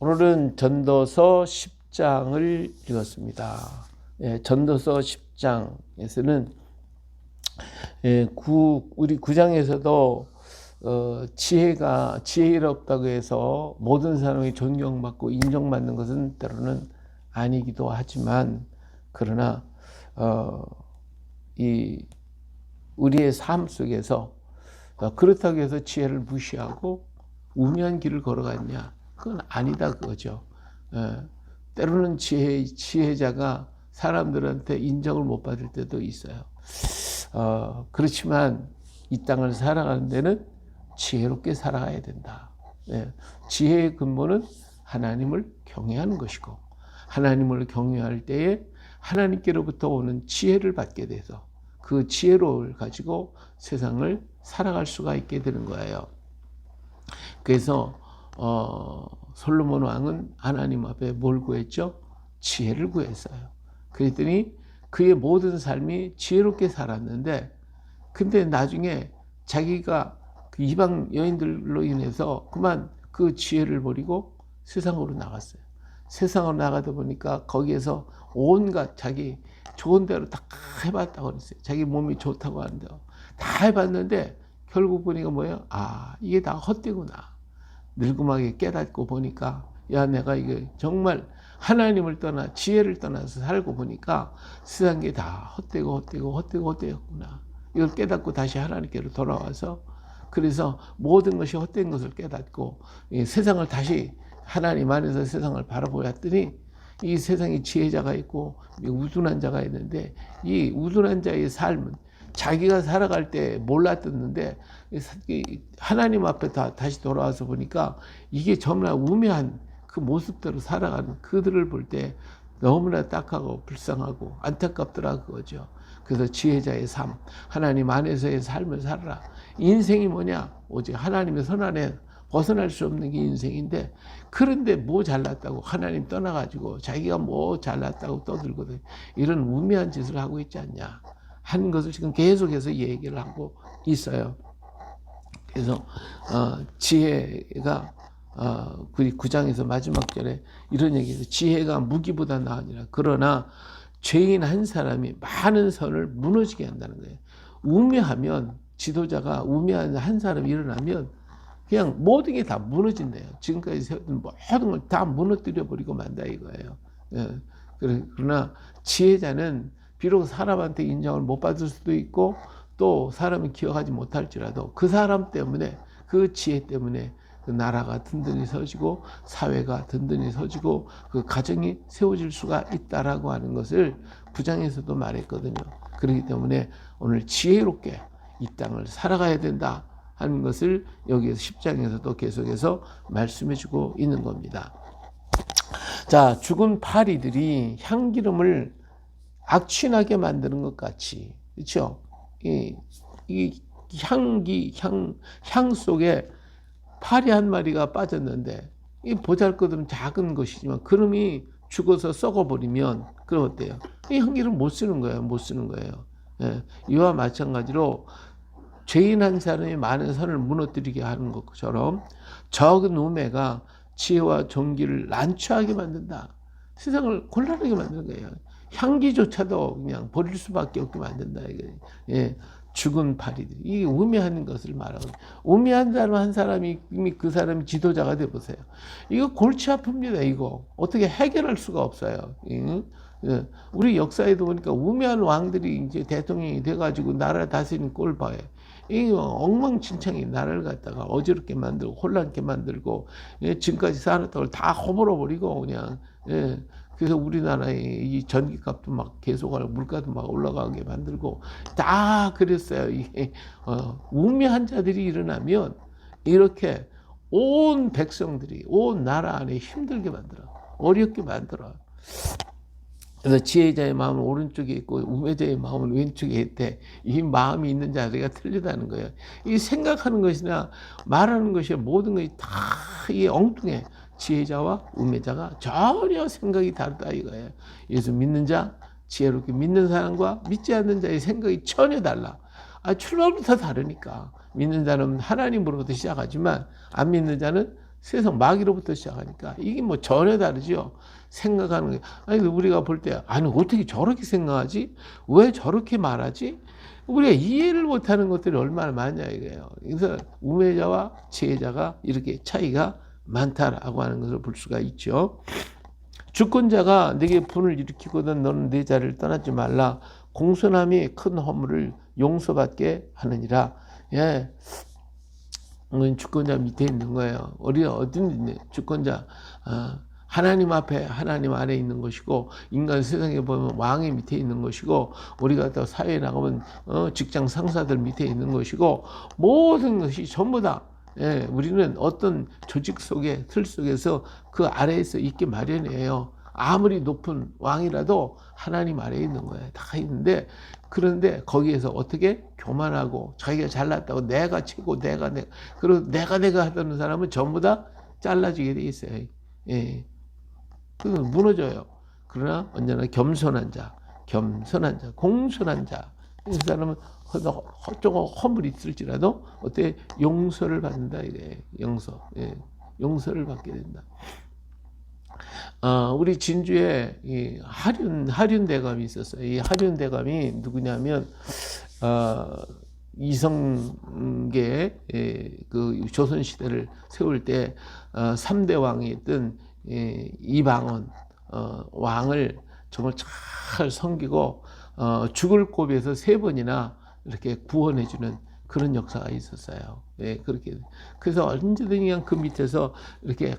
오늘은 전도서 10장을 읽었습니다. 전도서 10장에서는 우리 9장에서도 지혜롭다고 해서 모든 사람이 존경받고 인정받는 것은 때로는 아니기도 하지만, 그러나 우리의 삶 속에서 그렇다고 해서 지혜를 무시하고 우매한 길을 걸어갔냐? 그건 아니다 그거죠. 때로는 지혜자가 사람들한테 인정을 못 받을 때도 있어요. 그렇지만 이 땅을 살아가는 데는 지혜롭게 살아가야 된다. 지혜의 근본은 하나님을 경외하는 것이고, 하나님을 경외할 때에 하나님께로부터 오는 지혜를 받게 돼서 그 지혜를 가지고 세상을 살아갈 수가 있게 되는 거예요. 그래서 솔로몬 왕은 하나님 앞에 뭘 구했죠? 지혜를 구했어요. 그랬더니 그의 모든 삶이 지혜롭게 살았는데, 근데 나중에 자기가 그 이방 여인들로 인해서 그만 그 지혜를 버리고 세상으로 나갔어요. 세상으로 나가다 보니까 거기에서 온갖 자기 좋은 대로 다 해봤다고 그랬어요. 자기 몸이 좋다고 하는데 다 해봤는데 결국 보니까 뭐예요? 이게 다 헛되구나. 늙음하게 깨닫고 보니까, 내가 이게 정말 하나님을 떠나 지혜를 떠나서 살고 보니까 세상 게 다 헛되구나. 이걸 깨닫고 다시 하나님께로 돌아와서, 그래서 모든 것이 헛된 것을 깨닫고 세상을 다시 하나님 안에서 세상을 바라보았더니 이 세상에 지혜자가 있고 우둔한 자가 있는데, 이 우둔한 자의 삶은 자기가 살아갈 때 몰랐었는데 하나님 앞에 다시 돌아와서 보니까 이게 정말 우매한 그 모습대로 살아가는 그들을 볼 때 너무나 딱하고 불쌍하고 안타깝더라 그거죠. 그래서 지혜자의 삶, 하나님 안에서의 삶을 살아라. 인생이 뭐냐? 오직 하나님의 손 안에 벗어날 수 없는 게 인생인데, 그런데 뭐 잘났다고 하나님 떠나가지고 자기가 뭐 잘났다고 떠들거든. 이런 우매한 짓을 하고 있지 않냐 하는 것을 지금 계속해서 얘기를 하고 있어요. 그래서 지혜가 9장에서 마지막 절에 이런 얘기해서, 지혜가 무기보다 나으니라. 그러나 죄인 한 사람이 많은 선을 무너지게 한다는 거예요. 우매하면, 지도자가 우매한 한 사람이 일어나면 그냥 모든 게 다 무너진대요. 지금까지 세웠던 모든 걸 다 무너뜨려 버리고 만다 이거예요. 그러나 지혜자는 비록 사람한테 인정을 못 받을 수도 있고 또 사람이 기억하지 못할지라도 그 사람 때문에, 그 지혜 때문에 그 나라가 든든히 서지고 사회가 든든히 서지고 그 가정이 세워질 수가 있다라고 하는 것을 9장에서도 말했거든요. 그렇기 때문에 오늘 지혜롭게 이 땅을 살아가야 된다 하는 것을 여기에서 10장에서도 계속해서 말씀해주고 있는 겁니다. 자, 죽은 파리들이 향기름을 악취나게 만드는 것 같이, 그렇죠? 이 향 속에 파리 한 마리가 빠졌는데, 이 보잘것없는 작은 것이지만 그놈이 죽어서 썩어버리면 그럼 어때요? 이 향기를 못 쓰는 거예요. 이와 마찬가지로 죄인 한 사람이 많은 선을 무너뜨리게 하는 것처럼 적은 우매가 지혜와 정기를 난처하게 만든다. 세상을 곤란하게 만드는 거예요. 향기조차도 그냥 버릴 수밖에 없게 만든다. 죽은 파리들. 이게 우매한 것을 말하거든요. 우매한 사람 한 사람이 이미 그 사람이 지도자가 돼 보세요. 이거 골치 아픕니다. 이거 어떻게 해결할 수가 없어요. 우리 역사에도 보니까 우매한 왕들이 이제 대통령이 돼가지고 나라를 다스리는 꼴 봐요. 이 엉망진창이 나라를 갖다가 어지럽게 만들고 혼란케 만들고, 지금까지 쌓아놨던 걸 다 허물어 버리고 그냥. 그래서 우리나라의 이 전기값도 막 계속하고 물가도 막 올라가게 만들고 다 그랬어요. 이게 우매한 자들이 일어나면 이렇게 온 백성들이 온 나라 안에 힘들게 만들어, 어렵게 만들어. 그래서 지혜자의 마음은 오른쪽에 있고 우매자의 마음은 왼쪽에 있대. 이 마음이 있는 자리가 틀리다는 거예요. 이 생각하는 것이나 말하는 것이 모든 것이 다 이게 엉뚱해. 지혜자와 우매자가 전혀 생각이 다르다 이거예요. 예수 믿는 자, 지혜롭게 믿는 사람과 믿지 않는 자의 생각이 전혀 달라. 출발부터 다르니까. 믿는 자는 하나님으로부터 시작하지만 안 믿는 자는 세상 마귀로부터 시작하니까 이게 뭐 전혀 다르죠. 생각하는 게 아니 우리가 볼 때 아니 어떻게 저렇게 생각하지? 왜 저렇게 말하지? 우리가 이해를 못하는 것들이 얼마나 많냐 이거예요. 그래서 우매자와 지혜자가 이렇게 차이가 많다라고 하는 것을 볼 수가 있죠. 주권자가 내게 분을 일으키거든 너는 내 자리를 떠나지 말라. 공손함이 큰 허물을 용서받게 하느니라. 예, 주권자 밑에 있는 거예요. 우리가 어딘지 주권자 하나님 앞에 하나님 아래 있는 것이고 인간 세상에 보면 왕의 밑에 있는 것이고 우리가 또 사회에 나가면 직장 상사들 밑에 있는 것이고 모든 것이 전부 다 예, 우리는 어떤 조직 속에 틀 속에서 그 아래에서 있기 마련이에요. 아무리 높은 왕이라도 하나님 아래에 있는 거예요. 다 있는데 그런데 거기에서 어떻게 교만하고 자기가 잘났다고 내가 최고 내가 그리고 내가 하던 사람은 전부 다 잘라지게 돼 있어요. 예. 그건 무너져요. 그러나 언제나 겸손한 자, 공손한 자. 이 사람은 조금 허물이 있을지라도 어때 용서를 받는다 이게 용서, 예, 용서를 받게 된다. 우리 진주에 이 하륜 대감이 있었어요. 이 하륜 대감이 누구냐면 이성계 그 조선 시대를 세울 때 3대 왕이 있던 이방원 왕을 정말 잘 섬기고 죽을 고비에서 3번이나 이렇게 구원해주는 그런 역사가 있었어요. 예, 그렇게. 그래서 언제든지 그냥 그 밑에서 이렇게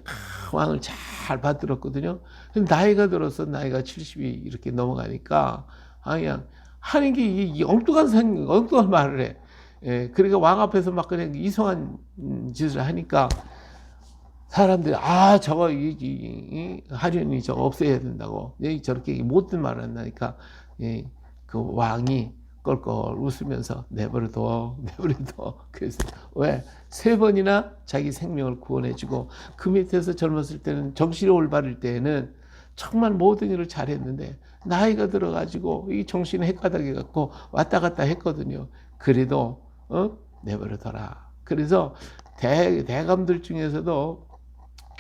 왕을 잘 받들었거든요. 나이가 들어서 나이가 70이 이렇게 넘어가니까 그냥 하는 게 엉뚱한 말을 해. 예, 그러니까 왕 앞에서 막 그냥 이상한 짓을 하니까 사람들이 저거 이 하륜이 저거 없애야 된다고 저렇게 못된 말을 한다니까 그 왕이 껄껄 웃으면서 내버려둬. 그래서 왜 3번이나 자기 생명을 구원해주고 그 밑에서 젊었을 때는 정신이 올바를 때에는 정말 모든 일을 잘했는데 나이가 들어가지고 이 정신이 헷가닥해 갖고 왔다 갔다 했거든요. 그래도 내버려둬라. 그래서 대감들 중에서도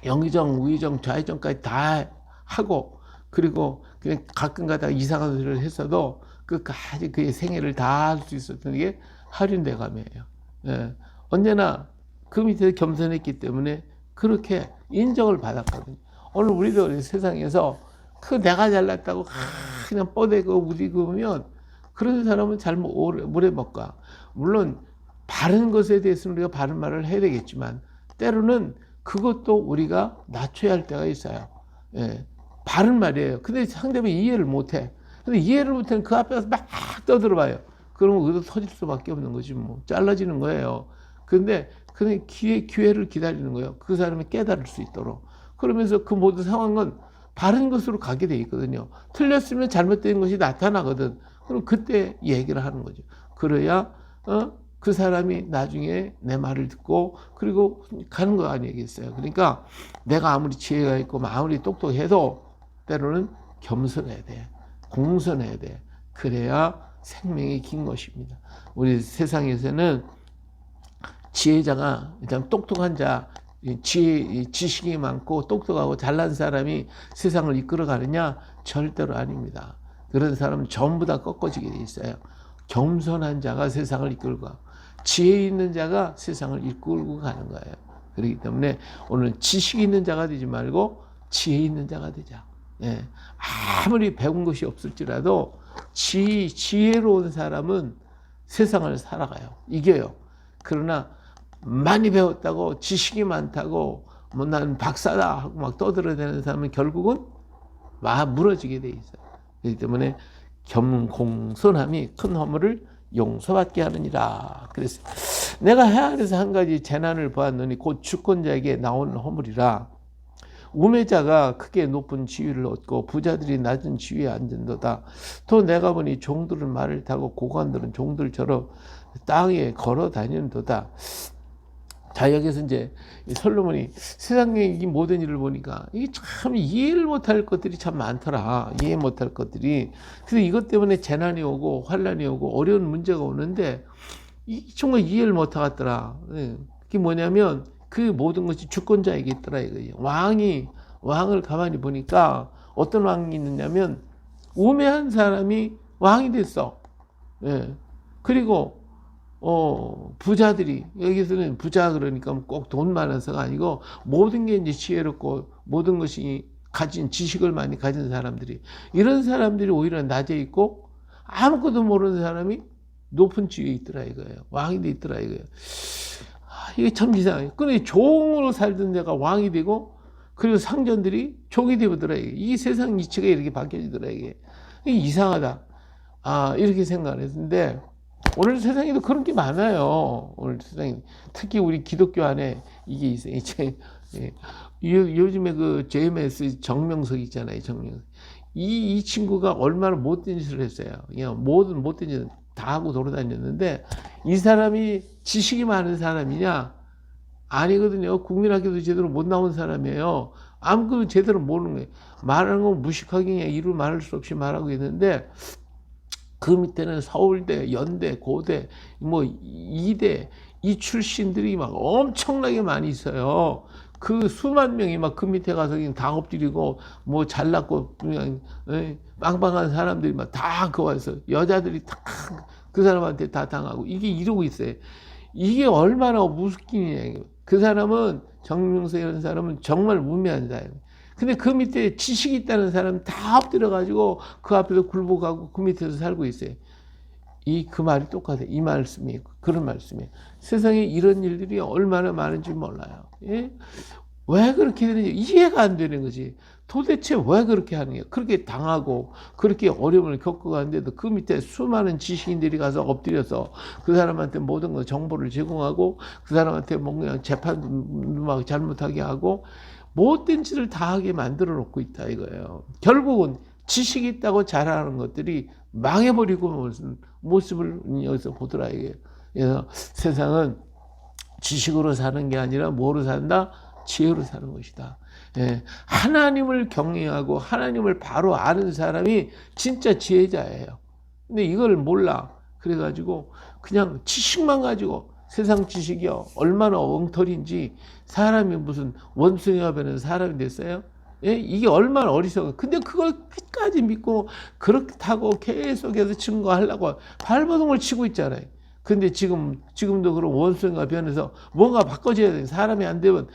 영의정, 우의정, 좌의정까지 다 하고 그리고 그냥 가끔 가다가 이상한 소리를 했어도 끝까지 그의 생애를 다 할 수 있었던 게 하륜대감이에요. 예. 언제나 그 밑에서 겸손했기 때문에 그렇게 인정을 받았거든요. 오늘 우리도 세상에서 내가 잘났다고 그냥 뻗대고 우리고면 그런 사람은 잘못 오래 못 가. 물론 바른 것에 대해서는 우리가 바른 말을 해야 되겠지만 때로는 그것도 우리가 낮춰야 할 때가 있어요. 예. 바른 말이에요. 근데 상대방이 이해를 못해. 근데 이해를 못하면 그 앞에서 막 떠들어봐요. 그러면 의도 터질 수밖에 없는 거지 뭐. 잘라지는 거예요. 근데 그냥 기회를 기다리는 거예요. 그 사람이 깨달을 수 있도록. 그러면서 그 모든 상황은 바른 것으로 가게 돼 있거든요. 틀렸으면 잘못된 것이 나타나거든. 그럼 그때 얘기를 하는 거죠. 그래야 그 사람이 나중에 내 말을 듣고 그리고 가는 거 아니겠어요. 그러니까 내가 아무리 지혜가 있고 아무리 똑똑해도 때로는 겸손해야 돼. 공손해야 돼. 그래야 생명이 긴 것입니다. 우리 세상에서는 지혜자가 일단 똑똑한 자, 지식이 많고 똑똑하고 잘난 사람이 세상을 이끌어가느냐? 절대로 아닙니다. 그런 사람은 전부 다 꺾어지게 돼 있어요. 겸손한 자가 세상을 이끌고 가고 지혜 있는 자가 세상을 이끌고 가는 거예요. 그렇기 때문에 오늘 지식 있는 자가 되지 말고 지혜 있는 자가 되자. 예. 아무리 배운 것이 없을지라도 지혜로운 사람은 세상을 살아가요. 이겨요. 그러나 많이 배웠다고 지식이 많다고 뭐 난 박사다 하고 막 떠들어대는 사람은 결국은 무너지게 돼 있어요. 그렇기 때문에 겸공손함이 큰 허물을 용서받게 하느니라. 그래서 내가 해안에서 한 가지 재난을 보았노니 곧 주권자에게 나오는 허물이라. 우매자가 크게 높은 지위를 얻고 부자들이 낮은 지위에 앉은도다. 또 내가 보니 종들은 말을 타고 고관들은 종들처럼 땅에 걸어 다니는도다. 자, 여기서 이제 솔로몬이 세상의 이 모든 일을 보니까 이게 참 이해를 못할 것들이 참 많더라. 이해 못할 것들이. 그래서 이것 때문에 재난이 오고 환란이 오고 어려운 문제가 오는데 정말 이해를 못하겠더라. 그게 뭐냐면 그 모든 것이 주권자에게 있더라 이거예요. 왕을 가만히 보니까 어떤 왕이 있느냐면 우매한 사람이 왕이 됐어. 예. 그리고 부자들이, 여기서는 부자 그러니까 꼭 돈 많아서가 아니고 모든 게 이제 지혜롭고 모든 것이 가진 지식을 많이 가진 사람들이, 이런 사람들이 오히려 낮에 있고 아무것도 모르는 사람이 높은 지위에 있더라 이거예요. 왕이 돼 있더라 이거예요. 이게 참 이상해요. 근데 종으로 살던 데가 왕이 되고, 그리고 상전들이 종이 되더라 이게. 이 세상 이치가 이렇게 바뀌어지더라 이게. 이상하다. 이렇게 생각을 했는데, 오늘 세상에도 그런 게 많아요. 오늘 세상에. 특히 우리 기독교 안에 이게 있어요. 요즘에 그 JMS 정명석 있잖아요. 정명석. 이 친구가 얼마나 못된 짓을 했어요. 그냥 모든 못된 짓을 다 하고 돌아다녔는데, 이 사람이 지식이 많은 사람이냐? 아니거든요. 국민학교도 제대로 못 나온 사람이에요. 아무것도 제대로 모르는 거예요. 말하는 건 무식하게 그냥 이루 말할 수 없이 말하고 있는데, 그 밑에는 서울대, 연대, 고대, 뭐 이대 이 출신들이 막 엄청나게 많이 있어요. 그 수만 명이 막 그 밑에 가서 그냥 다 엎드리고 뭐 잘났고 그냥 빵빵한 사람들이 막 다 그 와서 여자들이 다 그 사람한테 다 당하고 이게 이러고 있어요. 이게 얼마나 무섭기냐. 그 사람은 정명석 이런 사람은 정말 우매한 사람. 근데 그 밑에 지식이 있다는 사람 다 엎드려가지고 그 앞에서 굴복하고 그 밑에서 살고 있어요. 그 말이 똑같아요. 이 말씀이 그런 말씀이에요. 세상에 이런 일들이 얼마나 많은지 몰라요. 예? 왜 그렇게 되는지 이해가 안 되는 거지. 도대체 왜 그렇게 하는 거야? 그렇게 당하고 그렇게 어려움을 겪어가는데도 그 밑에 수많은 지식인들이 가서 엎드려서 그 사람한테 모든 거 정보를 제공하고 그 사람한테 뭔가 재판도 막 잘못하게 하고 못된 짓을 다 하게 만들어 놓고 있다 이거예요. 결국은 지식이 있다고 자랑하는 것들이 망해버리고 모습을 여기서 보더라 이게. 그래서 세상은 지식으로 사는 게 아니라 뭐로 산다? 지혜로 사는 것이다. 예, 하나님을 경외하고 하나님을 바로 아는 사람이 진짜 지혜자예요. 근데 이걸 몰라. 그래가지고 그냥 지식만 가지고, 세상 지식이요 얼마나 엉터리인지, 사람이 무슨 원숭이가 되는 사람이 됐어요? 예? 이게 얼마나 어리석어. 근데 그걸 끝까지 믿고 그렇다고 계속해서 증거하려고 발버둥을 치고 있잖아요. 근데 지금도 그런 원숭이가 변해서 뭔가 바꿔줘야 돼. 사람이 안 되면,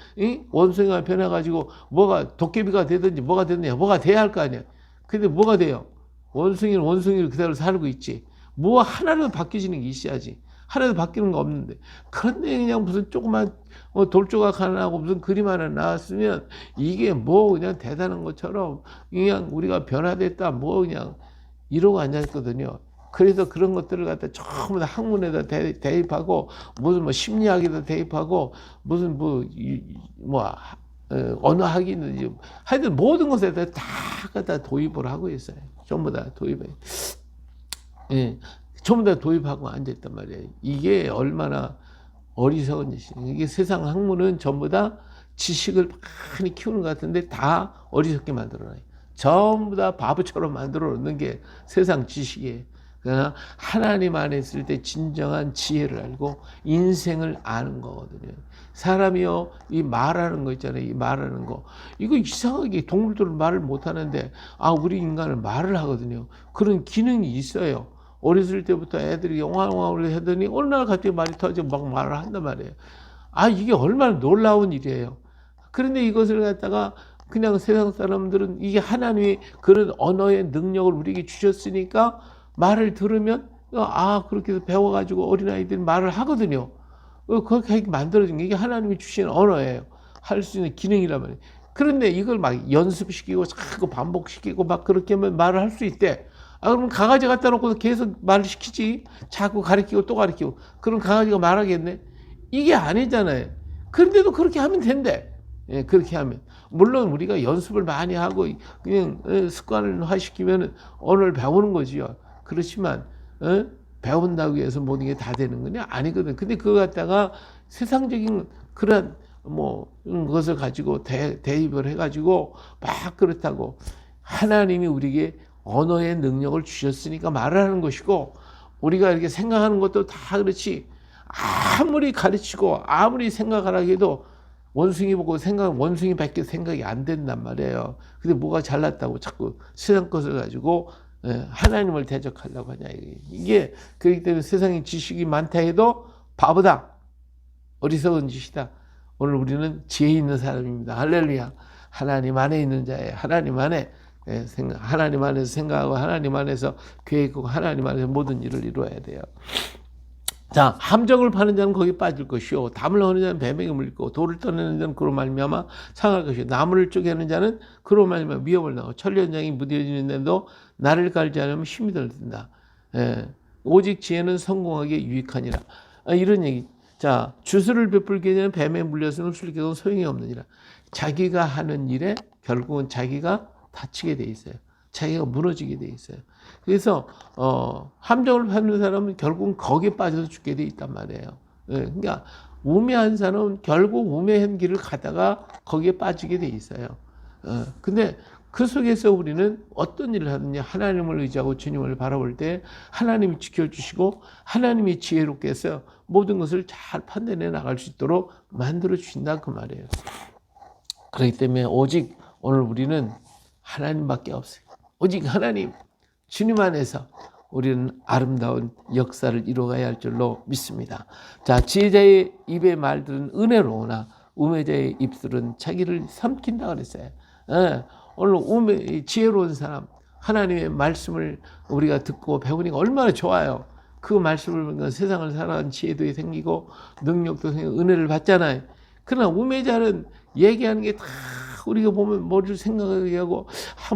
원숭이가 변해가지고 뭐가 도깨비가 되든지 뭐가 되든지 뭐가 돼야 할 거 아니야. 근데 뭐가 돼요? 원숭이는 원숭이를 그대로 살고 있지. 뭐 하나라도 바뀌어지는 게 있어야지. 하나도 바뀌는 거 없는데. 그런데 그냥 무슨 조그만 돌조각 하나하고 무슨 그림 하나 나왔으면 이게 뭐 그냥 대단한 것처럼 그냥 우리가 변화됐다 뭐 그냥 이러고 앉아있거든요. 그래서 그런 것들을 갖다 전부 다 학문에다 대입하고 무슨 뭐 심리학에다 대입하고 무슨 언어학이든지 하여튼 모든 것에다 다 갖다 도입을 하고 있어요. 전부 다 도입해. 예. 전부 다 도입하고 앉아있단 말이에요. 이게 얼마나 어리석은 짓이에요. 이게 세상 학문은 전부 다 지식을 많이 키우는 것 같은데 다 어리석게 만들어놔요. 전부 다 바보처럼 만들어 놓는 게 세상 지식이에요. 그러나 하나님 안에 있을 때 진정한 지혜를 알고 인생을 아는 거거든요. 사람이요, 이 말하는 거 있잖아요. 이 말하는 거. 이거 이상하게 동물들은 말을 못 하는데, 우리 인간은 말을 하거든요. 그런 기능이 있어요. 어렸을 때부터 애들이 영화를 하더니 어느 날 갑자기 말이 터지고 막 말을 한단 말이에요. 이게 얼마나 놀라운 일이에요. 그런데 이것을 갖다가 그냥 세상 사람들은 이게 하나님이 그런 언어의 능력을 우리에게 주셨으니까 말을 들으면 그렇게 해서 배워가지고 어린아이들이 말을 하거든요. 그렇게 만들어진 게 이게 하나님이 주신 언어예요. 할 수 있는 기능이란 말이에요. 그런데 이걸 막 연습시키고 자꾸 반복시키고 막 그렇게 하면 말을 할 수 있대. 그러면 강아지 갖다 놓고 계속 말을 시키지. 자꾸 가르치고 또 가르치고. 그럼 강아지가 말하겠네? 이게 아니잖아요. 그런데도 그렇게 하면 된대. 예, 그렇게 하면. 물론 우리가 연습을 많이 하고 그냥 습관화 시키면 언어를 배우는 거지요. 그렇지만 배운다고 해서 모든 게 다 되는 거냐? 아니거든. 근데 그거 갖다가 세상적인 그런 것을 가지고 대입을 해가지고 막 그렇다고. 하나님이 우리에게 언어의 능력을 주셨으니까 말을 하는 것이고, 우리가 이렇게 생각하는 것도 다 그렇지. 아무리 가르치고 아무리 생각하라 해도 원숭이 보고 원숭이밖에 생각이 안 된단 말이에요. 근데 뭐가 잘났다고 자꾸 세상 것을 가지고 하나님을 대적하려고 하냐. 이게 그렇기 때문에 세상에 지식이 많다 해도 바보다. 어리석은 짓이다. 오늘 우리는 지혜 있는 사람입니다. 할렐루야. 하나님 안에 있는 자예요. 하나님 안에 하나님 안에서 생각하고 하나님 안에서 계획하고 하나님 안에서 모든 일을 이루어야 돼요. 자, 함정을 파는 자는 거기 빠질 것이요, 담을 허는 자는 뱀에게 물릴 거고, 돌을 떠내는 자는 그로 말미암아 상할 것이요, 나무를 쪼개는 자는 그로 말미암아 위협을 당하고, 천리연장이 무뎌지는데도 나를 갈지 않으면 힘이 들든다. 오직 지혜는 성공하기에 유익하니라. 이런 얘기. 자, 주술을 베풀기 전에 뱀에 물렸으면 술기도 소용이 없느니라. 자기가 하는 일에 결국은 자기가 다치게 돼 있어요. 자기가 무너지게 돼 있어요. 그래서 함정을 파는 사람은 결국은 거기에 빠져서 죽게 돼 있단 말이에요. 그러니까 우매한 사람은 결국 우매한 길을 가다가 거기에 빠지게 돼 있어요. 근데 그 속에서 우리는 어떤 일을 하느냐, 하나님을 의지하고 주님을 바라볼 때 하나님이 지켜주시고 하나님이 지혜롭게 해서 모든 것을 잘 판단해 나갈 수 있도록 만들어 주신다, 그 말이에요. 그렇기 때문에 오직 오늘 우리는 하나님밖에 없어요. 오직 하나님, 주님 안에서 우리는 아름다운 역사를 이루어가야 할 줄로 믿습니다. 자, 지혜자의 입의 말들은 은혜로우나 우매자의 입술은 자기를 삼킨다 그랬어요. 오늘 지혜로운 사람, 하나님의 말씀을 우리가 듣고 배우니까 얼마나 좋아요. 그 말씀을 보면 세상을 살아가는 지혜도 생기고 능력도 생기고 은혜를 받잖아요. 그러나 우매자는 얘기하는 게 다 우리가 보면 머리를 생각하게 하고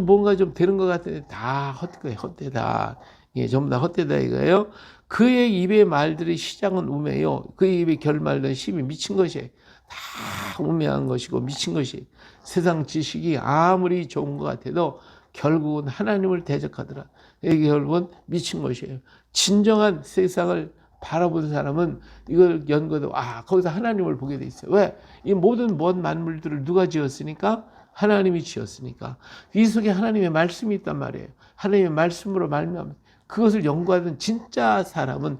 뭔가 좀 되는 것 같은데 다 헛되다. 예, 전부 다 헛되다 이거예요. 그의 입의 말들의 시작은 우매요. 그의 입의 결말은 심히 미친 것이에요. 다 우매한 것이고 미친 것이. 세상 지식이 아무리 좋은 것 같아도 결국은 하나님을 대적하더라. 이게 결국은 미친 것이에요. 진정한 세상을 바라본 사람은 이걸 연구해도 거기서 하나님을 보게 돼 있어요. 왜? 이 모든 만물들을 누가 지었으니까? 하나님이 지었으니까. 이 속에 하나님의 말씀이 있단 말이에요. 하나님의 말씀으로 말미암아 그것을 연구하는 진짜 사람은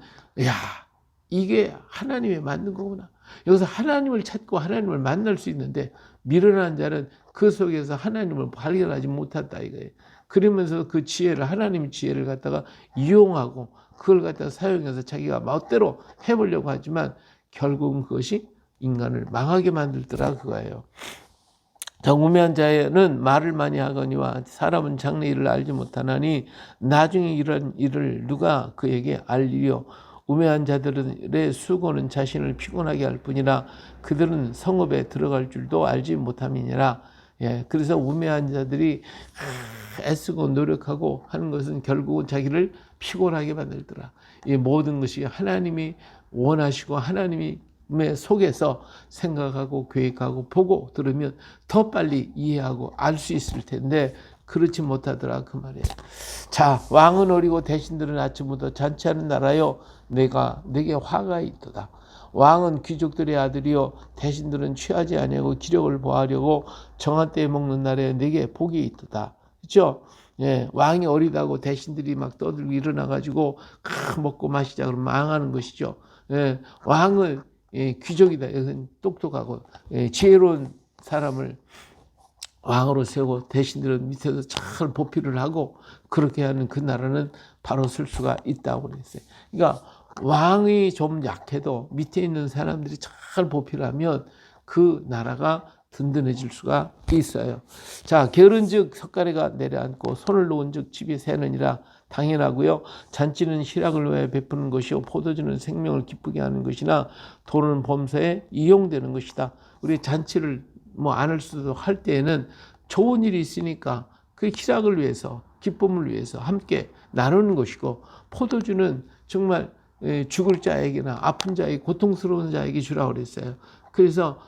이게 하나님의 만든 거구나. 여기서 하나님을 찾고 하나님을 만날 수 있는데 미련한 자는 그 속에서 하나님을 발견하지 못한다 이거예요. 그러면서 그 지혜를, 하나님의 지혜를 갖다가 이용하고 그걸 갖다가 사용해서 자기가 멋대로 해보려고 하지만 결국은 그것이 인간을 망하게 만들더라 그거예요. 자, 우매한 자는 말을 많이 하거니와 사람은 장래 일을 알지 못하나니 나중에 이런 일을 누가 그에게 알리려. 우매한 자들의 수고는 자신을 피곤하게 할 뿐이라 그들은 성읍에 들어갈 줄도 알지 못함이니라. 예, 그래서 우매한 자들이 애쓰고 노력하고 하는 것은 결국은 자기를 피곤하게 만들더라. 이 모든 것이 하나님이 원하시고 하나님의 속에서 생각하고 계획하고 보고 들으면 더 빨리 이해하고 알 수 있을 텐데 그렇지 못하더라 그 말이에요. 자, 왕은 어리고 대신들은 아침부터 잔치하는 나라요 내게 화가 있도다. 왕은 귀족들의 아들이요 대신들은 취하지 아니하고 기력을 보하려고 정한 때에 먹는 날에 내게 복이 있도다. 그렇죠? 예, 왕이 어리다고 대신들이 막 떠들고 일어나가지고 먹고 마시자 그러면 망하는 것이죠. 예, 왕은 귀족이다. 이것은 똑똑하고 지혜로운 사람을 왕으로 세우고 대신들은 밑에서 잘 보필을 하고 그렇게 하는 그 나라는 바로 설 수가 있다고 그랬어요. 그러니까 왕이 좀 약해도 밑에 있는 사람들이 잘 보필하면 그 나라가 든든해질 수가 있어요. 자, 게으른즉 석가래가 내려앉고 손을 놓은즉 집이 새느니라. 당연하고요. 잔치는 희락을 위해 베푸는 것이요 포도주는 생명을 기쁘게 하는 것이나 돈은 범사에 이용되는 것이다. 우리 잔치를 안 할 수도 할 때에는 좋은 일이 있으니까 그 희락을 위해서 기쁨을 위해서 함께 나누는 것이고 포도주는 정말 죽을 자에게나 아픈 자에게 고통스러운 자에게 주라고 그랬어요. 그래서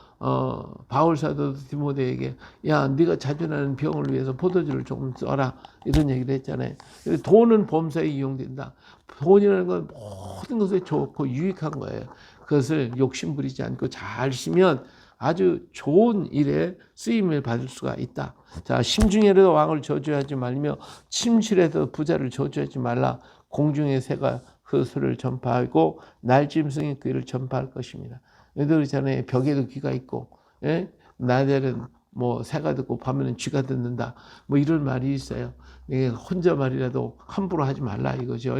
바울 사도 디모데에게 네가 자주 나는 병을 위해서 포도주를 조금 써라 이런 얘기를 했잖아요. 돈은 범사에 이용된다. 돈이라는 건 모든 것에 좋고 유익한 거예요. 그것을 욕심 부리지 않고 잘 쓰면 아주 좋은 일에 쓰임을 받을 수가 있다. 자, 심중에라도 왕을 저주하지 말며 침실에도 부자를 저주하지 말라. 공중의 새가 그 소리를 전파하고 날짐승이 그 일을 전파할 것입니다. 너희들 있잖아요. 벽에도 귀가 있고 예? 낮에는 뭐 새가 듣고 밤에는 쥐가 듣는다. 뭐 이런 말이 있어요. 이게 혼자 말이라도 함부로 하지 말라 이거죠.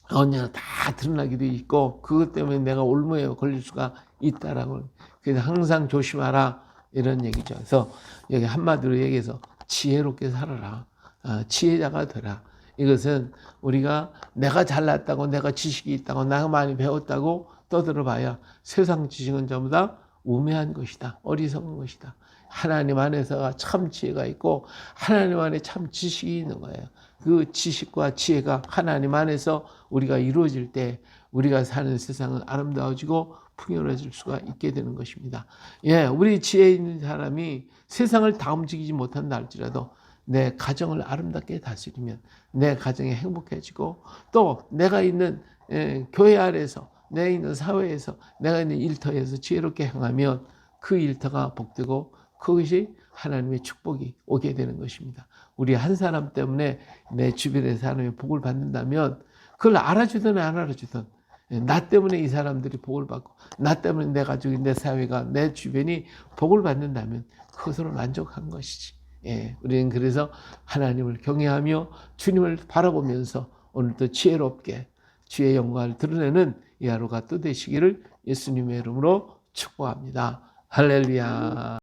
언제나 다 드러나게 돼 있고 그것 때문에 내가 올무에 걸릴 수가 있다라고. 그래서 항상 조심하라 이런 얘기죠. 그래서 여기 한마디로 얘기해서 지혜롭게 살아라. 지혜자가 되라. 이것은 우리가 내가 잘났다고 내가 지식이 있다고 내가 많이 배웠다고 떠들어봐야 세상 지식은 전부 다 우매한 것이다. 어리석은 것이다. 하나님 안에서가 참 지혜가 있고 하나님 안에 참 지식이 있는 거예요. 그 지식과 지혜가 하나님 안에서 우리가 이루어질 때 우리가 사는 세상은 아름다워지고 풍요로워질 수가 있게 되는 것입니다. 예, 우리 지혜 있는 사람이 세상을 다 움직이지 못한다 할지라도 내 가정을 아름답게 다스리면 내 가정이 행복해지고 또 내가 있는 교회 안에서 내가 있는 사회에서 내가 있는 일터에서 지혜롭게 행하면 그 일터가 복되고 그것이 하나님의 축복이 오게 되는 것입니다. 우리 한 사람 때문에 내 주변의 사람이 복을 받는다면 그걸 알아주든 안 알아주든 나 때문에 이 사람들이 복을 받고 나 때문에 내 가족이 내 사회가 내 주변이 복을 받는다면 그것으로 만족한 것이지. 예, 우리는 그래서 하나님을 경외하며 주님을 바라보면서 오늘도 지혜롭게 주의 영광을 드러내는 이 하루가 또 되시기를 예수님의 이름으로 축복합니다. 할렐루야.